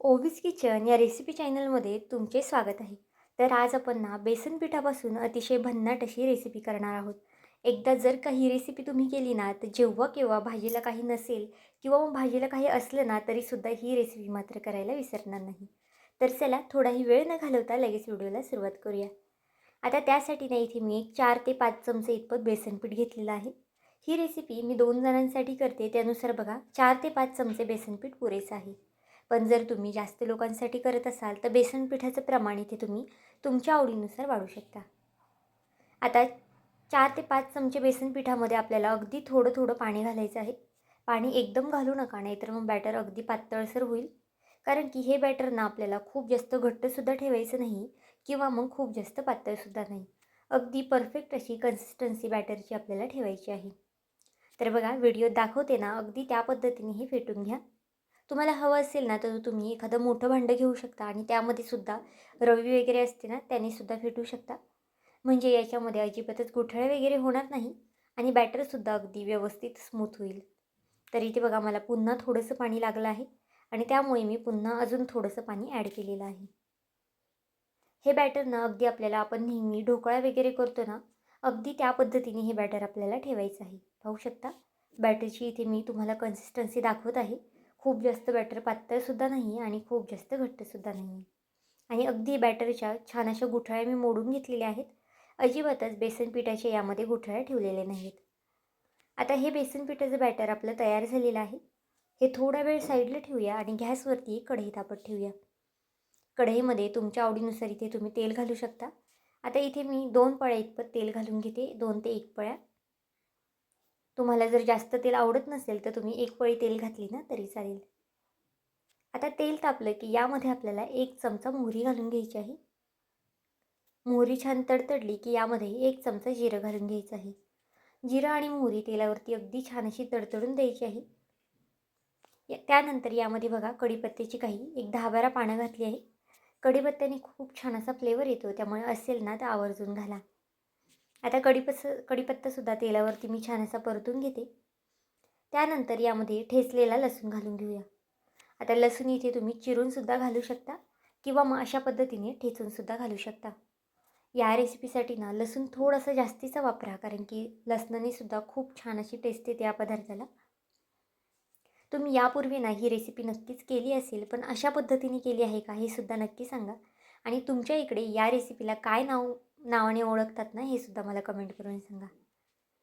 ओवीज kitchen या recipe चॅनलमध्ये तुमचे स्वागत आहे. तर आज आपण ना बेसन पिठापासून अतिशय भन्नाट अशी रेसिपी करणार आहोत. एकदा जर का ही रेसिपी तुम्ही केली ना, तर जेव्हा केव्हा भाजीला काही नसेल किंवा मग भाजीला काही असलं ना, तरीसुद्धा ही रेसिपी मात्र करायला विसरणार नाही. तर चला थोडाही वेळ न घालवता लगेच व्हिडिओला सुरुवात करूया. आता त्यासाठी ना इथे मी एक 4 ते 5 चमचे इतपत बेसन पीठ घेतलेलं आहे. ही रेसिपी मी 2 जणांसाठी करते, त्यानुसार बघा 4 ते 5 चमचे बेसन पीठ पुरेसं आहे. पण जर तुम्ही जास्त लोकांसाठी करत असाल तर बेसन पिठाचं प्रमाण इथे तुम्ही तुमच्या आवडीनुसार वाढवू शकता. आता 4 ते 5 चमचे बेसन पिठामध्ये आपल्याला अगदी थोडं थोडं पाणी घालायचं आहे. पाणी एकदम घालू नका, नाहीतर मग बॅटर अगदी पातळसर होईल. कारण की हे बॅटर ना आपल्याला खूप जास्त घट्टसुद्धा ठेवायचं नाही किंवा मग खूप जास्त पातळसुद्धा नाही. अगदी परफेक्ट अशी कन्सिस्टन्सी बॅटरची आपल्याला ठेवायची आहे. तर बघा व्हिडिओत दाखवते ना, अगदी त्या पद्धतीने हे फेटून घ्या. तुम्हाला हवं असेल ना, तर तुम्ही एखादं मोठं भांडं घेऊ शकता आणि त्यामध्ये सुद्धा रवी वगैरे असते ना, त्यानेसुद्धा फेटू शकता. म्हणजे याच्यामध्ये अजिबातच गुठळ्या वगैरे होणार नाही आणि बॅटरसुद्धा अगदी व्यवस्थित स्मूथ होईल. तर इथे बघा मला पुन्हा थोडंसं पाणी लागलं आहे आणि त्यामुळे मी पुन्हा अजून थोडंसं पाणी ॲड केलेलं आहे. हे बॅटर ना अगदी आपल्याला आपण नेहमी ढोकळा वगैरे करतो ना, अगदी त्या पद्धतीने हे बॅटर आपल्याला ठेवायचं आहे. पाहू शकता बॅटरची इथे मी तुम्हाला कन्सिस्टन्सी दाखवत आहे. खूप जास्त बॅटर पातळसुद्धा नाही आणि खूप जास्त घट्टसुद्धा नाही. आणि अगदी बॅटरच्या छान अशा गुठळ्या मी मोडून घेतलेल्या आहेत. अजिबातच बेसन पिठाच्या यामध्ये गुठळ्या ठेवलेल्या नाहीत. आता हे बेसन पिठाचं बॅटर आपलं तयार झालेलं आहे. हे थोडा वेळ साईडला ठेवूया आणि गॅसवरती कढई तापत ठेवूया. कढईमध्ये तुमच्या आवडीनुसार इथे तुम्ही तेल घालू शकता. आता इथे मी 2 पळ्या इतपत तेल घालून घेते, 2 ते 1 पळ्या. तुम्हाला जर जास्त तेल आवडत नसेल तर तुम्ही 1 पळी तेल घातली ना तरी चालेल. आता तेल तापलं की यामध्ये आपल्याला 1 चमचा मोहरी घालून घ्यायची आहे. मोहरी छान तडतडली की यामध्ये 1 चमचा जिरं घालून घ्यायचं आहे. जिरं आणि मोहरी तेलावरती अगदी छान अशी तडतडून द्यायची आहे. त्यानंतर यामध्ये बघा कढीपत्त्याची काही एक 10-12 पानं घातली आहे. कढीपत्त्याने खूप छान असा फ्लेवर येतो, त्यामुळे असेल ना तर आवर्जून घाला. आता कढीपत्तासुद्धा तेलावरती मी छान असा परतून घेते. त्यानंतर यामध्ये ठेचलेला लसूण घालून घेऊया. आता लसूण इथे तुम्ही चिरूनसुद्धा घालू शकता किंवा मग अशा पद्धतीने ठेचूनसुद्धा घालू शकता. या रेसिपीसाठी ना लसूण थोडंसं जास्तीचा वापरा, कारण की लसणाने सुद्धा खूप छान अशी टेस्ट येते या पदार्थाला. तुम्ही यापूर्वी ना ही रेसिपी नक्कीच केली असेल, पण अशा पद्धतीने केली आहे का हे सुद्धा नक्की सांगा. आणि तुमच्या इकडे या रेसिपीला काय नावाने ओळखतात ना, हे सुद्धा मला कमेंट करून सांगा.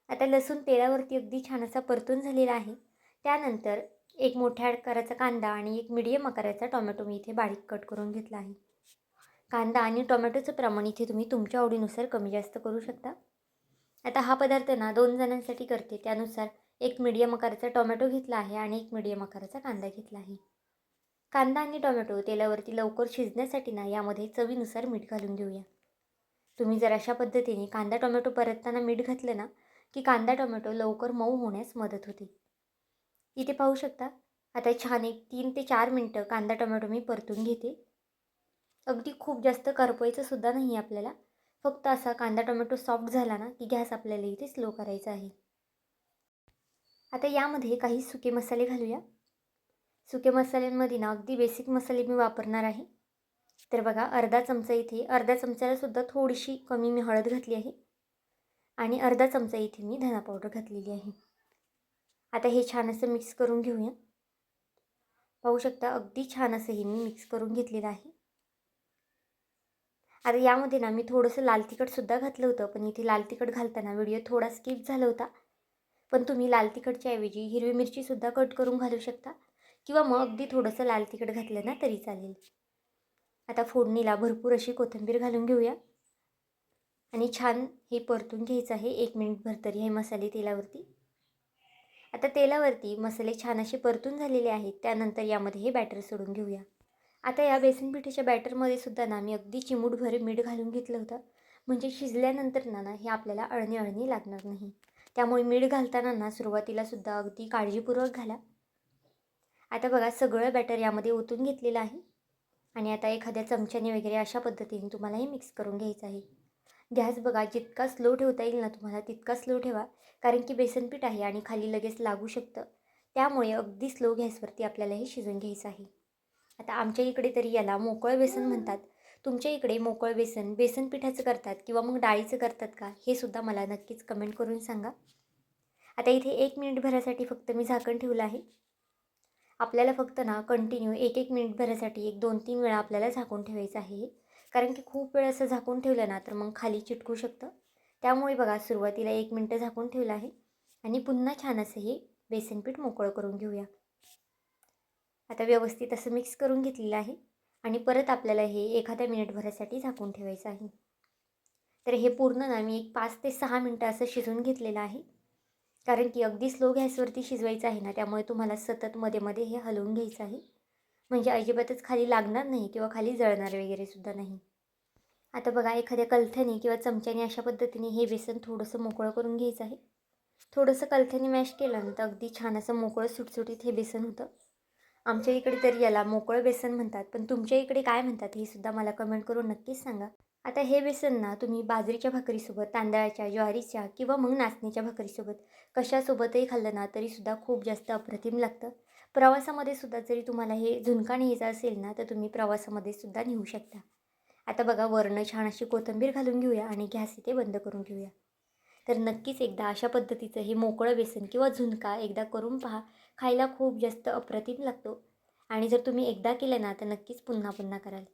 आता लसूण तेलावरती अगदी छान असा परतून झालेला आहे. त्यानंतर एक मोठ्या आकाराचा कांदा आणि एक मीडियम आकाराचा टोमॅटो मी इथे बारीक कट करून घेतला आहे. कांदा आणि टोमॅटोचं प्रमाण इथे तुम्ही तुमच्या आवडीनुसार कमी जास्त करू शकता. आता हा पदार्थ ना 2 जणांसाठी करते, त्यानुसार एक मीडियम आकाराचा टोमॅटो घेतला आहे आणि एक मीडियम आकाराचा कांदा घेतला आहे. कांदा आणि टोमॅटो तेलावरती लवकर शिजण्यासाठी ना यामध्ये चवीनुसार मीठ घालून घेऊया. तुम्ही जर अशा पद्धतीने कांदा टोमॅटो परतताना मीठ घातलं ना, की कांदा टोमॅटो लवकर मऊ होण्यास मदत होते. इथे पाहू शकता आता छान एक 3 ते 4 मिनटं कांदा टोमॅटो मी परतून घेते. अगदी खूप जास्त करपवायचं सुद्धा नाही आपल्याला. फक्त असा कांदा टोमॅटो सॉफ्ट झाला ना, की गॅस आपल्याला इथे स्लो करायचा आहे. आता यामध्ये काही सुके मसाले घालूया. सुके मसाल्यांमध्ये ना अगदी बेसिक मसाले मी वापरणार आहे. तर बघा अर्धा चमचा इथे, अर्ध्या चमच्याला सुद्धा थोडीशी कमी मी हळद घातली आहे आणि अर्धा चमचा इथे मी धना पावडर घातलेली आहे. आता हे छान असं मिक्स करून घेऊया. पाहू शकता अगदी छान असं हे मी मिक्स करून घेतलेलं आहे. आता यामध्ये ना मी थोडंसं लाल तिखटसुद्धा घातलं होतं, पण इथे लाल तिखट घालताना व्हिडिओ थोडा स्किप झाला होता. पण तुम्ही लाल तिखटच्या ऐवजी हिरवी मिरचीसुद्धा कट करून घालू शकता किंवा मग अगदी थोडंसं लाल तिखट घातलं ना तरी चालेल. आता फोडणीला भरपूर अशी कोथिंबीर घालून घेऊया आणि छान हे परतून घ्यायचं आहे 1 मिनिटभर तरी हे मसाले तेलावरती. आता तेलावरती मसाले छान असे परतून झालेले आहेत. त्यानंतर यामध्ये हे बॅटर सोडून घेऊया. आता या बेसन पिठाच्या बॅटरमध्ये सुद्धा ना मी अगदी चिमूटभर मीठ घालून घेतलं होतं, म्हणजे शिजल्यानंतर ना हे आपल्याला अळणी लागणार नाही. त्यामुळे मीठ घालताना ना सुरुवातीला सुद्धा अगदी काळजीपूर्वक घाला. आता बघा सगळं बॅटर यामध्ये ओतून घेतलेलं आहे आणि आता एखाद्या चमच्याने वगैरे अशा पद्धतीने तुम्हाला हे मिक्स करून घ्यायचं आहे. गॅस बघा जितका स्लो ठेवता येईल ना तुम्हाला तितका स्लो ठेवा, कारण की बेसन पीठ आहे आणि खाली लगेच लागू शकतं. त्यामुळे अगदी स्लो गॅसवरती आपल्याला हे शिजवून घ्यायचं आहे. आता आमच्या इकडे तरी याला मोकळं बेसन म्हणतात. तुमच्या इकडे मोकळं बेसन, बेसन पिठाचं करतात किंवा मग डाळीचं करतात का? हे सुद्धा मला नक्कीच कमेंट करून सांगा. आता इथे 1 मिनिटभरासाठी फक्त मी झाकण ठेवलं आहे. आपल्याला फक्त ना कंटिन्यू 1-1 मिनिटभरासाठी 1-2-3 वेळा आपल्याला झाकून ठेवायचं आहे हे. कारण की खूप वेळ असं झाकून ठेवलं ना तर मग खाली चिटकू शकतं. त्यामुळे बघा सुरुवातीला 1 मिनिटं झाकून ठेवलं आहे आणि पुन्हा छान असं हे बेसन पीठ मोकळं करून घेऊया. आता व्यवस्थित असं मिक्स करून घेतलेलं आहे आणि परत आपल्याला हे एखाद्या मिनिटभरासाठी झाकून ठेवायचं आहे. तर हे पूर्ण ना मी एक 5 ते 6 मिनटं असं शिजवून घेतलेलं आहे. कारण की अगदी स्लो गॅसवरती शिजवायचं आहे ना, त्यामुळे तुम्हाला सतत मध्ये-मध्ये हे हलवून घ्यायचं आहे. म्हणजे अजिबातच खाली लागणार नाही किंवा खाली जळणार वगैरे सुद्धा नाही. आता बघा एखाद्या कलथ्याने किंवा चमच्याने अशा पद्धतीने हे बेसन थोडंसं मोकळं करून घ्यायचं आहे. थोडंसं कलथ्याने मॅश केलं ना, तर अगदी छान असं मोकळं सुटसुटीत हे बेसन होतं. आमच्या इकडे तरी याला मोकळं बेसन म्हणतात, पण तुमच्या इकडे काय म्हणतात हे सुद्धा मला कमेंट करून नक्कीच सांगा. आता हे बेसन ना तुम्ही बाजरीच्या भाकरीसोबत, तांदळाच्या, ज्वारीच्या किंवा मग नाचणीच्या भाकरीसोबत कशासोबतही खाल्लं ना तरीसुद्धा खूप जास्त अप्रतिम लागतं. प्रवासामध्ये सुद्धा जरी तुम्हाला हे झुणका न्यायचा असेल ना, तर तुम्ही प्रवासामध्ये सुद्धा नेऊ शकता. आता बघा वरनं छान अशी कोथिंबीर घालून घेऊया आणि गॅस इथे बंद करून घेऊया. तर नक्कीच एकदा अशा पद्धतीचं हे मोकळं बेसन किंवा झुणका एकदा करून पहा. खायला खूप जास्त अप्रतिम लागतो आणि जर तुम्ही एकदा केलं ना तर नक्कीच पुन्हा पुन्हा कराल.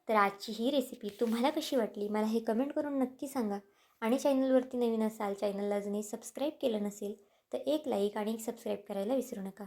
तर आजची ही रेसिपी तुम्हाला कशी वाटली मला हे कमेंट करून नक्की सांगा. आणि चॅनलवरती नवीन असाल, चॅनलला अजूनही सबस्क्राईब केलं नसेल तर एक लाईक आणि एक सबस्क्राईब करायला विसरू नका.